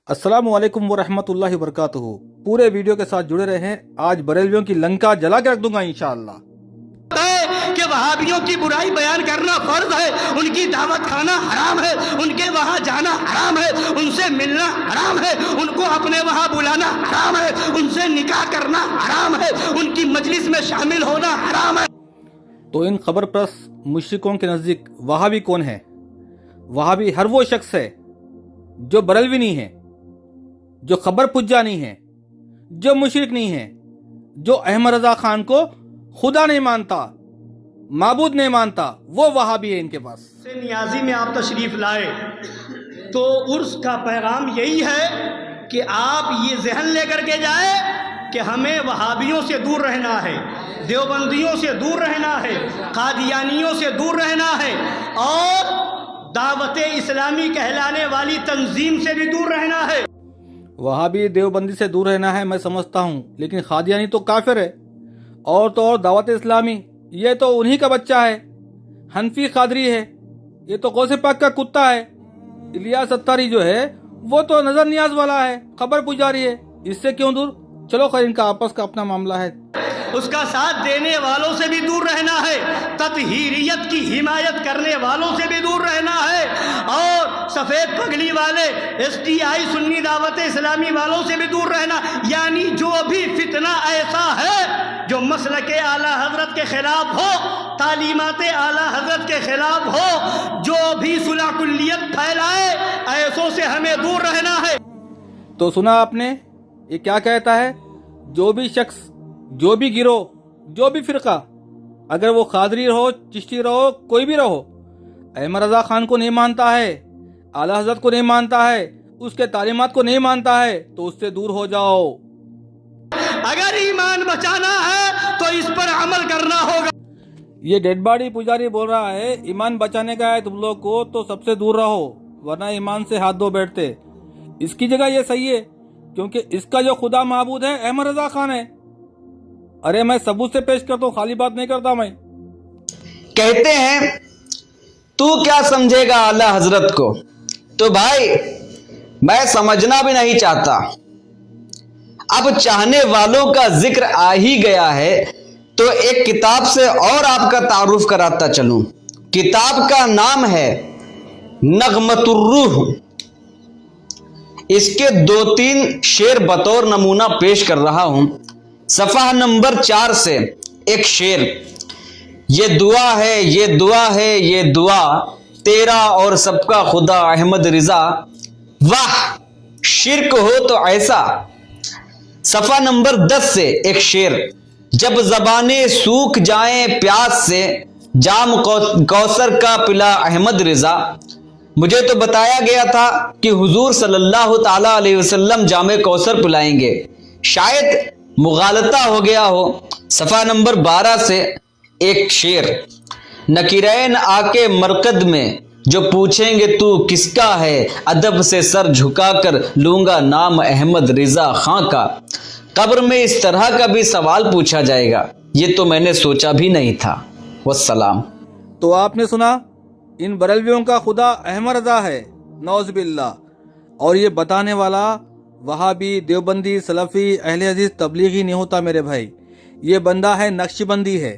अस्सलामु अलैकुम वरहमतुल्लाहि वबरकातुहू। पूरे वीडियो के साथ जुड़े रहें। आज बरेलवियों की लंका जला के रख दूंगा इंशाअल्लाह। कि वहाबियों की बुराई बयान करना फर्ज है, उनकी दावत खाना हराम है, उनके वहां जाना हराम है, उनसे मिलना हराम है, उनको अपने वहां बुलाना हराम है, उनसे निकाह करना हराम है, उनकी मजलिस में शामिल होना हराम है। तो इन खबर प्लस मुश्रिकों के नज़दीक वहाबी कौन है? वहाबी हर वो शख्स है जो बरेलवी नहीं है, जो खबर पुज्जा नहीं है, जो मुशरिक नहीं है, जो अहमद रजा खान को खुदा नहीं मानता, माबूद नहीं मानता, वो वहाबी है इनके पास। से नियाजी में आप तशरीफ लाए तो उर्स का पैगाम यही है कि आप ये जहन लेकर के जाए कि हमें वहाबियों से दूर रहना है, देवबंदियों से दूर रहना है, कादियानियों से दूर रहना है और दावत इस्लामी कहलाने वाली तंजीम से भी दूर रहना है। वहाबी देवबंदी से दूर रहना है मैं समझता हूँ, लेकिन खादियानी तो काफिर है। और तो और दावत इस्लामी ये तो उन्हीं का बच्चा है। हनफी कादरी है, ये तो गौसे पाक का कुत्ता है। इलियास अत्तारी जो है वो तो नजर नियाज वाला है, खबर पुजारी है। इससे क्यों दूर? चलो खैर, इनका आपस का अपना मामला है। उसका साथ देने वालों से भी दूर रहना है, तत्हीरियत की हिमायत करने वालों से भी दूर रहना है और सफ़ेद पगड़ी वाले STI सुन्नी दावत इस्लामी वालों से भी दूर रहना। यानी जो भी फितना ऐसा है जो मसलक आला हजरत के खिलाफ हो, तालीमात आला हजरत के खिलाफ हो, जो भी सुलह कुल्लियत फैलाए, ऐसों से हमें दूर रहना है। तो सुना आपने, ये क्या कहता है? जो भी शख्स, जो भी गिरोह, जो भी फिरका, अगर वो कादरी रहो, चिश्ती रहो, कोई भी रहो, अहमद रजा खान को नहीं मानता है, आला हजरत को नहीं मानता है, उसके तालीमात को नहीं मानता है, तो उससे दूर हो जाओ। अगर ईमान बचाना है तो इस पर अमल करना होगा। ये डेड बॉडी पुजारी बोल रहा है ईमान बचाने का है तुम लोग को तो सबसे दूर रहो, वरना ईमान से हाथ धो बैठते। इसकी जगह ये सही है, क्योंकि इसका जो खुदा माबूद है अहमद रजा खान है। अरे मैं सबूत से पेश करता हूँ, खाली बात नहीं करता मैं। कहते हैं तू क्या समझेगा आला हजरत को, तो भाई मैं समझना भी नहीं चाहता। अब चाहने वालों का जिक्र आ ही गया है तो एक किताब से और आपका तारुफ कराता चलूं। किताब का नाम है नगमतुर्रूह। इसके 2-3 शेर बतौर नमूना पेश कर रहा हूं। सफ़ा नंबर 4 से एक शेर, ये दुआ है, ये दुआ है, ये दुआ तेरा और सबका खुदा अहमद रिजा, वाह शिर्क हो तो ऐसा। सफ़ा नंबर 10 से एक शेर, जब ज़बानें सूख जाएं प्यास से, जाम कौसर का पिला अहमद रिजा। मुझे तो बताया गया था कि हुजूर सल्लल्लाहु ताला अलैहि वसल्लम जामे कौसर पिलाएंगे, शायद मुगालता हो गया हो। सफ़ा नंबर 12 से एक शेर, नकीरैन आके मरकद में जो पूछेंगे तू किसका है, अदब से सर झुकाकर लूंगा नाम अहमद रिजा खां का। कब्र में इस तरह का भी सवाल पूछा जाएगा, ये तो मैंने सोचा भी नहीं था। वस्सलाम। तो आपने सुना, इन बरेलवियों का खुदा अहमद रजा है, नौज़ बिल्लाह। और ये बताने वाला वहाबी, देवबंदी, सलफी, अहले हदीस, तबलीगी नहीं होता मेरे भाई। ये बंदा है नक्शबंदी है।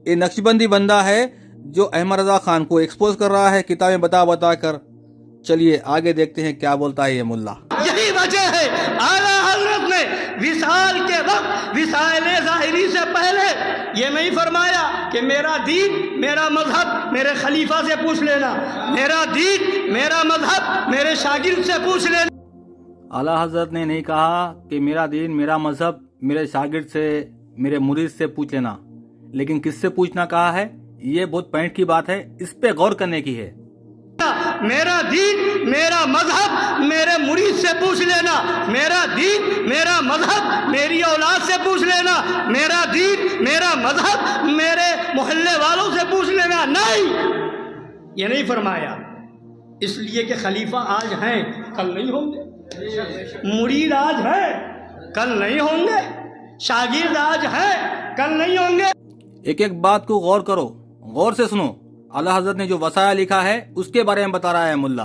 ये नक्शबंदी बंदा है जो अहमद रजा खान को एक्सपोज कर रहा है किताबें बता बता कर। चलिए आगे देखते हैं क्या बोलता है ये मुल्ला। यही वजह है आला हजरत ने विसाल के वक्त, विसाल ज़ाहिरी से पहले ये नहीं फरमाया कि मेरा दीन, मेरा मजहब मेरे खलीफा से पूछ लेना, मेरा दीन, मेरा मजहब मेरे शागिर्द से पूछ लेना। आला हजरत ने नहीं कहा कि मेरा दीन, मेरा मजहब मेरे शागिर्द से, मेरे मुरीद से पूछ लेना, लेकिन किससे पूछना कहा है? ये बहुत पॉइंट की बात है, इस पे गौर करने की है। मेरा दीन, मेरा मजहब मेरे मुरीद से पूछ लेना, मेरा दीन, मेरा मजहब मेरी औलाद से पूछ लेना, मेरा दीन, मेरा मजहब मेरे मोहल्ले वालों से पूछ लेना। नहीं, ये नहीं फरमाया। इसलिए कि खलीफा आज हैं, कल नहीं होंगे। मुरीद आज है, कल नहीं होंगे। शागिर्द आज है, कल नहीं होंगे। एक एक बात को गौर करो, गौर से सुनो। आला हजरत ने जो वसाया लिखा है उसके बारे में बता रहा है मुल्ला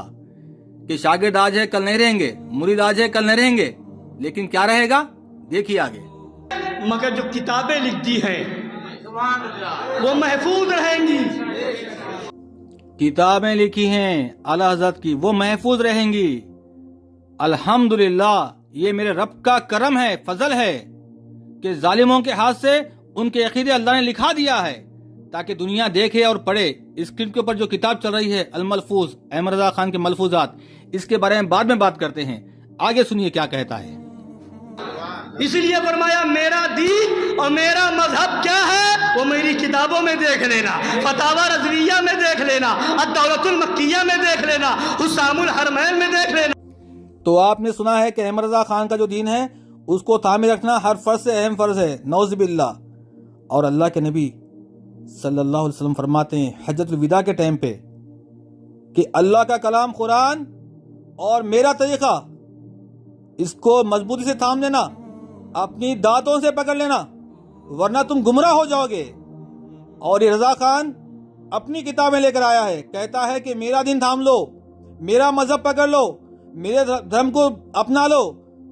कि शागिर्द आज है कल नहीं रहेंगे, मुरीद आज है कल नहीं रहेंगे, लेकिन क्या रहेगा देखिए आगे। मगर जो किताबें लिख दी हैं वो महफूज रहेंगी। किताबें लिखी हैं आला हजरत की, वो महफूज रहेंगी। अल्हम्दुलिल्लाह, ये मेरे रब का करम है, फजल है कि जालिमों के हाथ से उनके अकीदे अल्लाह ने लिखा दिया है ताकि दुनिया देखे और पढ़े। स्क्रीन के ऊपर जो किताब चल रही है अल मलफूज, अहमद रजा खान के मलफूजात, इसके बारे में बाद में बात करते हैं। आगे सुनिए क्या कहता है। इसलिए फरमाया मेरा दीन और मेरा मजहब क्या है वो मेरी किताबों में देख लेना, फतावा रज़विया में देख लेना, अद-दौलतुल मक्किया में देख लेना, हुस्सामुल हरमैन में देख लेना। तो आपने सुना है कि अहमद रजा खान का जो दीन है उसको थामे रखना हर फर्ज से अहम फर्ज है, नौज़ बिल्लाह। और अल्लाह के नबी सल्लल्लाहु अलैहि वसल्लम फरमाते हैं हज्जतुल विदा के टाइम पे कि अल्लाह का कलाम कुरान और मेरा तरीका, इसको मजबूती से थाम लेना, अपनी दांतों से पकड़ लेना, वरना तुम गुमराह हो जाओगे। और ये रजा खान अपनी किताबें लेकर आया है, कहता है कि मेरा दिन थाम लो, मेरा मजहब पकड़ लो, मेरे धर्म को अपना लो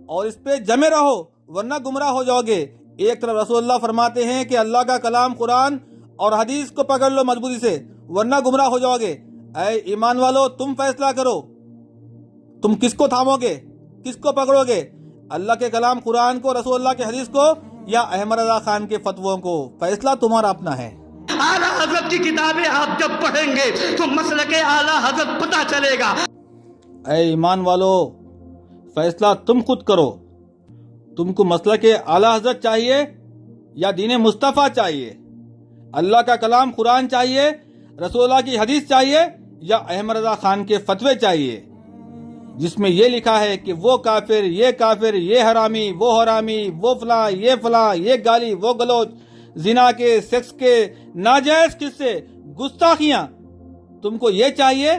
और इस पे जमे रहो, वरना गुमराह हो जाओगे। एक तरफ रसूलुल्लाह फरमाते हैं कि अल्लाह का कलाम कुरान और हदीस को पकड़ लो मजबूती से, वरना गुमराह हो जाओगे। ऐ ईमान वालो, तुम फैसला करो, तुम किसको थामोगे, किसको पकड़ोगे, अल्लाह के कलाम कुरान को, रसूलुल्लाह के हदीस को, या अहमद रजा खान के फतवों को? फैसला तुम्हारा अपना है। आला हजरत की किताबें आप जब पढ़ेंगे तो मसलके आला हजरत पता चलेगा। ऐ ईमान वालो, फैसला तुम खुद करो, तुमको मसलके आला हजरत चाहिए या दीन मुस्तफ़ा चाहिए, अल्लाह का कलाम कुरान चाहिए, रसूलुल्लाह की हदीस चाहिए, या अहमद रजा खान के फतवे चाहिए जिसमें ये लिखा है कि वो काफिर, ये हरामी, वो फला, ये गाली, वो गलोच, जिना के, सेक्स के, नाजायज किस्से, गुस्ताखियां, तुमको ये चाहिए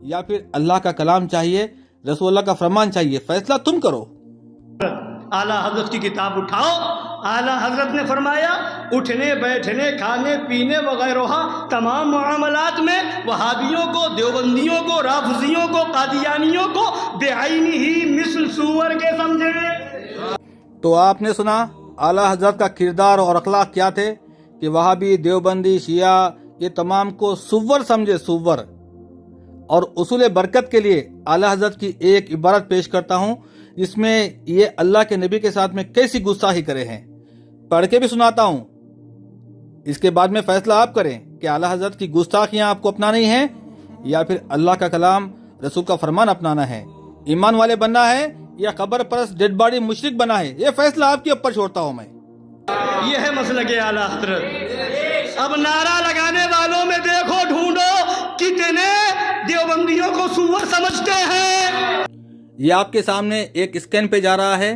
या फिर अल्लाह का कलाम चाहिए, रसूलुल्लाह का फरमान चाहिए? फैसला तुम करो। आला हजरत की किताब उठाओ। आला हजरत ने फरमाया उठने बैठने खाने पीने वगैरह तमाम मामलात में वहाबियों को, देवबंदियों को, राफिजियों को, कादियानियों को बेआईनी ही मिसल सूअर के समझे। तो आपने सुना आला हजरत का किरदार और अखलाक क्या थे कि वहाबी, देवबंदी, शिया ये तमाम को सुअर समझे, सुअर। और उसूल बरकत के लिए आला हजरत की एक इबारत पेश करता हूँ जिसमें ये अल्लाह के नबी के साथ में कैसी गुस्ताखी करे हैं, पढ़ के भी सुनाता हूँ। इसके बाद में फैसला आप करें कि आला हजरत की गुस्ताखियां आपको अपनानी है या फिर अल्लाह का कलाम, रसूल का फरमान अपनाना है, ईमान वाले बनना है या कब्र परस्त डेड बॉडी मुशरिक बना है। ये फैसला आपके ऊपर छोड़ता हूँ मैं। ये है मसलके आला हजरत। अब नारा लगाने वालों में देखो, ढूंढो कितने देवबंदियों को सुअर समझते हैं। ये आपके सामने एक स्कैन पे जा रहा है,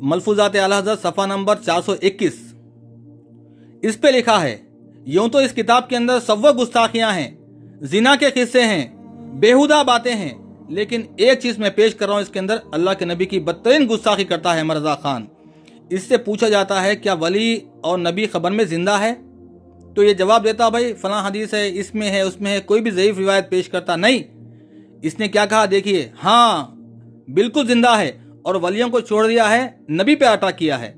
मलफूजात आला हजरत सफ़ा नंबर 421। इस पे लिखा है, यूं तो इस किताब के अंदर सव्वा गुस्ताखियां हैं, जिना के किस्से हैं, बेहुदा बातें हैं, लेकिन एक चीज मैं पेश कर रहा हूं, इसके अंदर अल्लाह के नबी की बदतरीन गुस्ताखी करता है अहमद रजा खान। इससे पूछा जाता है क्या वली और नबी खबर में जिंदा है, तो ये जवाब देता भाई फलां हदीस है, इसमें है, उसमें है, कोई भी ज़ईफ रिवायत पेश करता नहीं। इसने क्या कहा देखिए, हाँ बिल्कुल जिंदा है और वलियों को छोड़ दिया है, नबी पे अटैक किया है।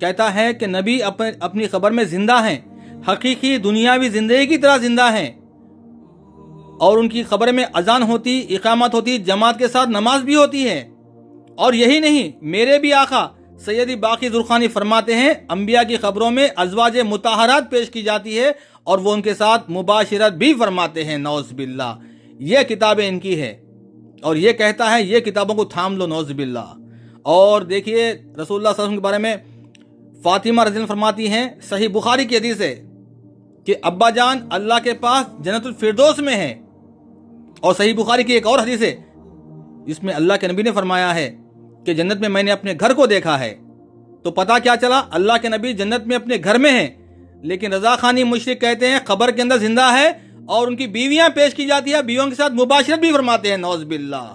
कहता है कि नबी अपनी खबर में जिंदा हैं, हकीकी दुनियावी जिंदगी की तरह जिंदा हैं, और उनकी खबर में अजान होती, इकामत होती, जमात के साथ नमाज भी होती है। और यही नहीं, मेरे भी आका सैयदी बाकी जुर्खानी फरमाते हैं अंबिया की खबरों में अज़वाज मुताहरात पेश की जाती है और वो उनके साथ मुबाशिरत भी फरमाते हैं, नौज़ बिल्लाह। ये किताबें इनकी है और ये कहता है ये किताबों को थाम लो, नौज़ बिल्लाह। और देखिए रसूलुल्लाह सल्लल्लाहु अलैहि वसल्लम के बारे में फातिमा रज़ी अल्लाह फरमाती हैं, सही बुखारी की हदीस है कि अब्बा जान अल्लाह के पास जन्नतुल फिरदौस में है। और सही बुखारी की एक और हदीस है जिसमें अल्लाह के नबी ने फरमाया है कि जन्नत में मैंने अपने घर को देखा है। तो पता क्या चला, अल्लाह के नबी जन्नत में अपने घर में हैं, लेकिन रजा खानी मुशरिक कहते हैं खबर के अंदर जिंदा है और उनकी बीवियां पेश की जाती है, बीवियों के साथ मुबाशिरत भी फरमाते हैं, नौज़ बिल्लाह।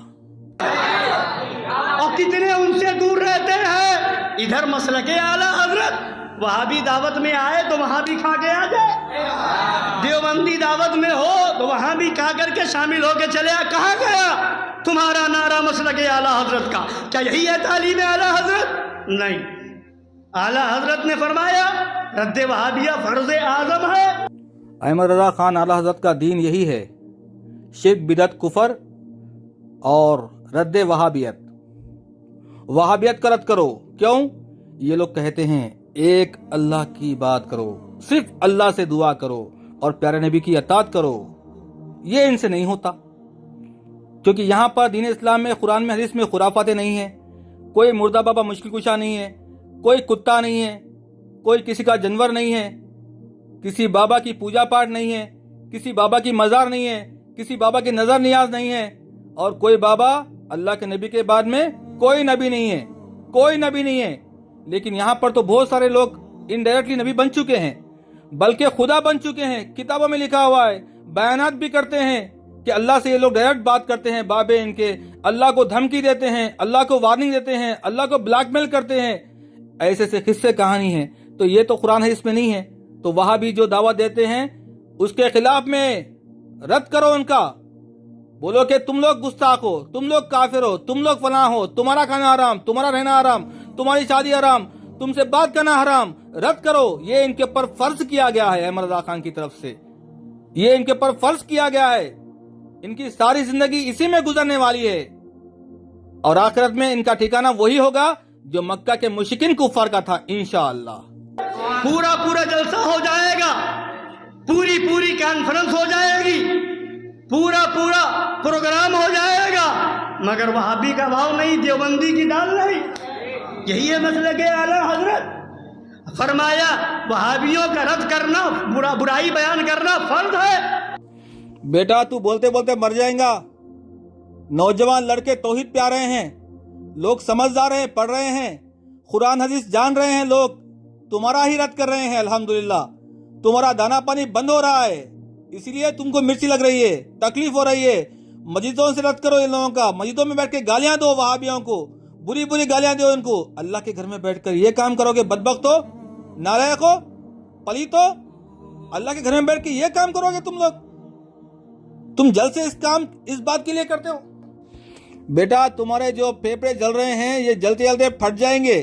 और कितने उनसे दूर रहते हैं। इधर मसलके आला हजरत, वहां भी दावत में आए तो वहां भी खा के आ जाए, देवबंदी दावत में हो तो वहां भी खा करके शामिल होके चले आ। कहाँ गया तुम्हारा नारा मसलक आला हजरत का, क्या यही है तालीम आला हजरत? नहीं, आला हजरत ने फरमाया रद्द वहाबिया फर्ज आजम है। अहमद रजा खान आला हजरत का दीन यही है, शिर्क बिदअत कुफर और रद्द वहाबियत। वहाबियत का रद्द करो। क्यों? ये लोग कहते हैं एक अल्लाह की बात करो, सिर्फ अल्लाह से दुआ करो और प्यारे नबी की अतात करो। ये इनसे नहीं होता, क्योंकि यहाँ पर दीन इस्लाम में, कुरान में, हदीस में खुराफातें नहीं है। कोई मुर्दा बाबा मुश्किल कुशा नहीं है, कोई कुत्ता नहीं है, कोई किसी का जानवर नहीं है, किसी बाबा की पूजा पाठ नहीं है, किसी बाबा की मज़ार नहीं है, किसी बाबा की नज़र नियाज नहीं है, और कोई बाबा अल्लाह के नबी के बाद में कोई नबी नहीं है, कोई नबी नहीं है। लेकिन यहाँ पर तो बहुत सारे लोग इनडायरेक्टली नबी बन चुके हैं, बल्कि खुदा बन चुके हैं। किताबों में लिखा हुआ है, बयानात भी करते हैं कि अल्लाह से ये लोग डायरेक्ट बात करते हैं, बाबे इनके अल्लाह को धमकी देते हैं, अल्लाह को वार्निंग देते हैं, अल्लाह को ब्लैकमेल करते हैं। ऐसे से किस्से कहानी है, तो ये तो कुरान हदीस में नहीं है। तो वहां भी जो दावा देते हैं उसके खिलाफ में रद्द करो उनका। बोलो कि तुम लोग गुस्ताख हो, तुम लोग काफिर हो, तुम लोग फलां हो, तुम्हारा खाना हराम, तुम्हारा रहना हराम, तुम्हारी शादी हराम, तुमसे बात करना हराम। रद्द करो। ये इनके ऊपर फर्ज किया गया है अहमद रजा खान की तरफ से, ये इनके ऊपर फर्ज किया गया है। इनकी सारी जिंदगी इसी में गुजरने वाली है और आखिरत में इनका ठिकाना वही होगा जो मक्का के मुशरिकीन कुफार का था, इंशाअल्लाह। पूरा पूरा जलसा हो जाएगा, पूरी पूरी कॉन्फ्रेंस हो जाएगी, पूरा पूरा प्रोग्राम हो जाएगा, मगर वहाबी का भाव नहीं, देवबंदी की दाल नहीं। यही है मसले के आला हजरत। फरमाया वहाबियों का रद्द करना, बुराई बयान करना फर्ज है। बेटा तू बोलते बोलते मर जाएगा। नौजवान लड़के तौहीद पे आ रहे हैं, लोग समझदार हैं, पढ़ रहे हैं, कुरान हदीस जान रहे हैं, लोग तुम्हारा ही रद्द कर रहे हैं। अल्हम्दुलिल्लाह तुम्हारा दाना पानी बंद हो रहा है, इसलिए तुमको मिर्ची लग रही है, तकलीफ हो रही है। मस्जिदों से रद्द करो इन लोगों का, मस्जिदों में बैठ के गालियां दो वहाबियों को, बुरी बुरी गालियां दो इनको। अल्लाह के घर में बैठकर ये काम करोगे बदबख्तो, नालायको, पलीतो, अल्लाह के घर में बैठ के ये काम करोगे तुम लोग? तुम जल से इस बात के लिए करते हो? बेटा तुम्हारे जो फेफड़े जल रहे हैं ये जलते जलते फट जाएंगे।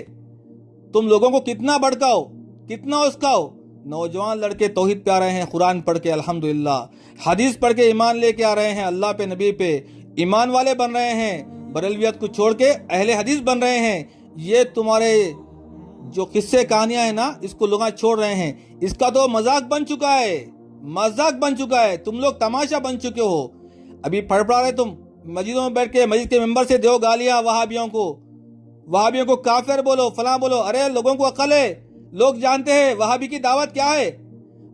तुम लोगों को कितना भड़काओ, कितना उस्काओ। नौजवान लड़के तौहीद पे आ रहे हैं, कुरान पढ़ के अल्हम्दुलिल्लाह, हदीस पढ़ के ईमान लेके आ रहे हैं, अल्लाह पे नबी पे ईमान वाले बन रहे हैं, बरेलवियत को छोड़ के अहले हदीस बन रहे हैं। ये तुम्हारे जो किस्से कहानियां हैं ना, इसको लोग छोड़ रहे हैं। इसका तो मजाक बन चुका है, मजाक बन चुका है, तुम लोग तमाशा बन चुके हो। अभी पढ़ रहे तुम मस्जिदों में बैठ के, मस्जिद के मेंबर से दो गालियां वहाबियों को काफिर बोलो, फलां बोलो। अरे लोगों को अकल है, लोग जानते हैं वहाबी की दावत क्या है।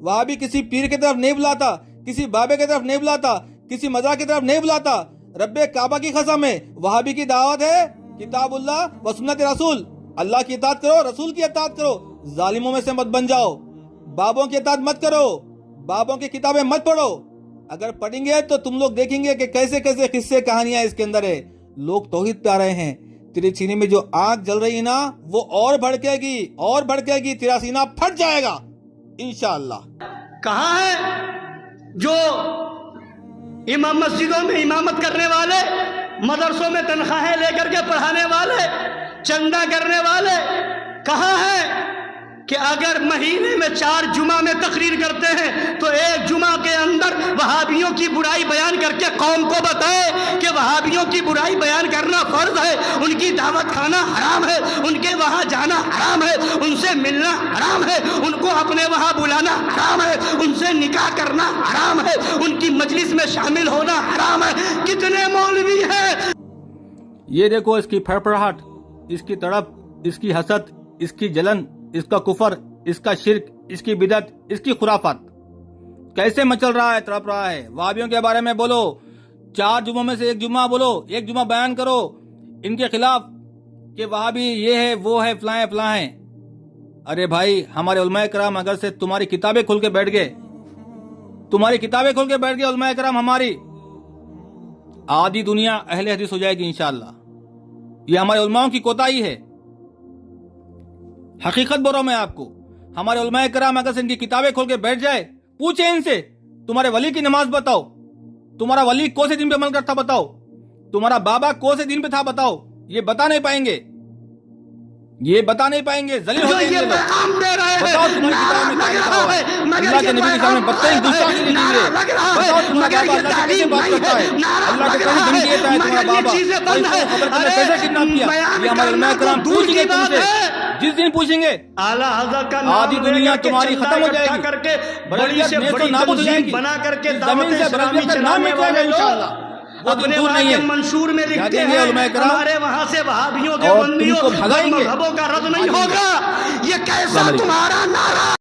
वहाबी किसी पीर की तरफ नहीं बुलाता, किसी बाबे की तरफ नहीं बुलाता, किसी मज़ार की तरफ नहीं बुलाता। रब्बे काबा की कसम है, वहाबी की दावत है किताबुल्लाह व सुन्नत रसूल। अल्लाह की इताअत करो, रसूल की इताअत करो, जालिमों में से मत बन जाओ। बाबों की इताअत मत करो, बाबों की किताबें मत पढ़ो। अगर पढ़ेंगे तो तुम लोग देखेंगे कि कैसे कैसे किस्से कहानियां इसके अंदर है। लोग तौहीद पे आ रहे हैं। तेरे सीने में जो आग जल रही है ना, वो और भड़केगी, और भड़केगी, तेरा सीना फट जाएगा इंशाअल्लाह। कहाँ है जो इमाम मस्जिदों में इमामत करने वाले, मदरसों में तनख्वाहें लेकर के पढ़ाने वाले, चंदा करने वाले? कहाँ है कि अगर महीने में 4 जुमा में तकरीर करते हैं तो एक जुमा के अंदर वहाबियों की बुराई बयान करके कौम को बताए कि वहाबियों की बुराई बयान करना फर्ज है, उनकी दावत खाना हराम है, उनके वहाँ जाना हराम है, उनसे मिलना हराम है, उनको अपने वहाँ बुलाना हराम है, उनसे निकाह करना हराम है, उनकी मजलिस में शामिल होना हराम है। कितने मौलवी हैं? ये देखो इसकी फड़फड़ाहट, इसकी तड़प, इसकी हसद, इसकी जलन, इसका कुफर, इसका शिर्क, इसकी बिदत, इसकी खुराफात कैसे मचल रहा है, तड़प रहा है। वहाबियों के बारे में बोलो, 4 जुम्मों में से एक जुम्मा बोलो, एक जुम्मा बयान करो इनके खिलाफ कि वहाबी ये है, वो है, फलां फलां है। अरे भाई हमारे उलमाए कराम अगर से तुम्हारी किताबें खोल के बैठ गए, तुम्हारी किताबें खोल के बैठ गए उलमाए कराम, हमारी आधी दुनिया अहले हदीस हो जाएगी इंशाअल्लाह। ये हमारे उलमाओं की कोताही है, हकीकत बोल रहा हूं मैं आपको। हमारे उलमाए कराम अगर से इनकी किताबें खोल के बैठ जाए, पूछे इनसे तुम्हारे वली की नमाज बताओ, तुम्हारा वली कौन से दिन पे अमल करता बताओ, तुम्हारा बाबा कौन से दिन पे था बताओ, ये बता नहीं पाएंगे, ये बता नहीं पाएंगे, जलील जो होते हैं ये ये लोग। पैगाम दे रहे हैं, बताओ तुम्हारी किताब में क्या लग लिखा रहा हुआ है, है, मगर अल्लाह के ये नबी के सामने पैगाम बदतमीज गुस्ताखी नहीं नारा है। लग रहा है, बताओ तुम्हारा मगर बाबा ये अल्लाह से कैसे तालीम बात नहीं करता है, है, नारा अल्लाह के लग कैसे रहा धमकी देता है है, तुम्हारा मगर ये बाबा, चीजें और बंद इसको है। खबर तुमने अरे, कैसे किडनैप किया, बयान ये हमारे करना उलमा तो कराम दूर की पूछेंगे बात तुमसे, है। जिस दिन पूछेंगे आला हज़रत का आधी नाम दुनिया लेकर के तुम्हारी चंदा खत्म हो इकट्ठा जाएगी, करके बड़ी बरेलियत से नेस्त बड़ी नाबूद हो तंजीम जाएगी, बना करके इस दावत जमीन से इस्लामी बरेलियत का नाम चलाने मिट जाएगा वाले इंशाअल्लाह, लोग वो दिन अपने दूर वहाँ नहीं के है। मंशूर में लिखते यादेंगे हैं उलमाए कराम, हमारे वहाँ से वहाबियों के और बंदियों तुमको भगाएंगे। मजहबों का रद्द नहीं होगा। ये कैसा अस्सलाम वालेकुम। तुम्हारा नारा